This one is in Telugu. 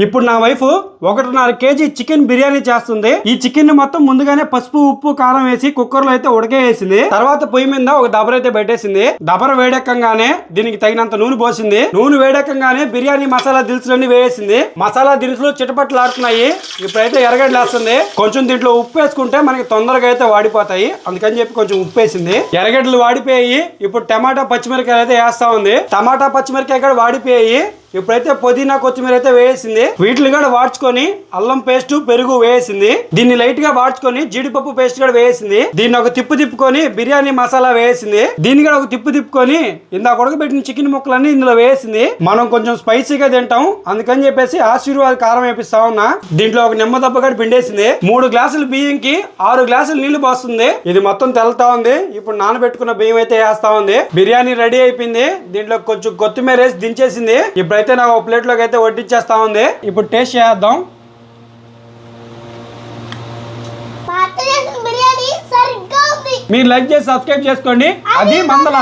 ఇప్పుడు నా వైఫ్ 1.5 కేజీ చికెన్ బిర్యానీ చేస్తుంది. ఈ చికెన్ ని మొత్తం ముందుగానే పసుపు ఉప్పు కారం వేసి కుక్కర్ లో అయితే ఉడకేసింది. తర్వాత పొయ్యి మీద ఒక దబర అయితే పెట్టేసింది. దబర వేడెక్కగానే దీనికి తగినంత నూనె పోసింది. నూనె వేడెక్కగానే బిర్యానీ మసాలా దినుసులన్నీ వేసింది. మసాలా దినుసులు చిటపట్లు ఆడుతున్నాయి. ఇప్పుడైతే ఎర్రగడ్డలు వేస్తుంది. కొంచెం దీంట్లో ఉప్పు వేసుకుంటే మనకి తొందరగా అయితే వాడిపోతాయి, అందుకని చెప్పి కొంచెం ఉప్పు వేసింది. ఎర్రగడ్డలు వాడిపోయి ఇప్పుడు టమాటా పచ్చిమిరకాయలు అయితే వేస్తా ఉంది. టమాటా పచ్చిమిరకాయ కూడా వాడిపోయి ఇప్పుడైతే పుదీనా కొత్తిమీర అయితే వేసింది. వీటిని కూడా వాడ్చుకొని అల్లం పేస్ట్ పెరుగు వేసింది. దీన్ని లైట్ గా వాడ్చుకొని జీడిపప్పు పేస్ట్ కూడా వేసింది. దీన్ని ఒక తిప్పు తిప్పుకొని బిర్యానీ మసాలా వేసింది. దీన్ని కూడా ఒక తిప్పు తిప్పుకొని ఇందాక ఉడకబెట్టిన చికెన్ ముక్కలన్నీ ఇందులో వేసింది. మనం కొంచెం స్పైసీగా తింటాం, అందుకని చెప్పేసి ఆశీర్వాద కారం వేపిస్తా ఉన్నా. దీంట్లో ఒక నిమ్మ దెబ్బ కూడా పిండేసింది. 3 గ్లాసులు బియ్యంకి 6 గ్లాసులు నీళ్లు పోస్తుంది. ఇది మొత్తం తెల్తా ఉంది. ఇప్పుడు నానబెట్టుకున్న బియ్యం అయితే వేస్తా ఉంది. బిర్యానీ రెడీ అయిపోయింది. దీంట్లో కొంచెం కొత్తిమీర వేసి దించేసింది. ఇప్పుడైతే నాకు ఒక ప్లేట్ లోకి అయితే వడ్డించేస్తా ఉంది. ఇప్పుడు టేస్ట్ చేద్దాం. మీరు లైక్ చేసి సబ్స్క్రైబ్ చేసుకోండి. అది మందల.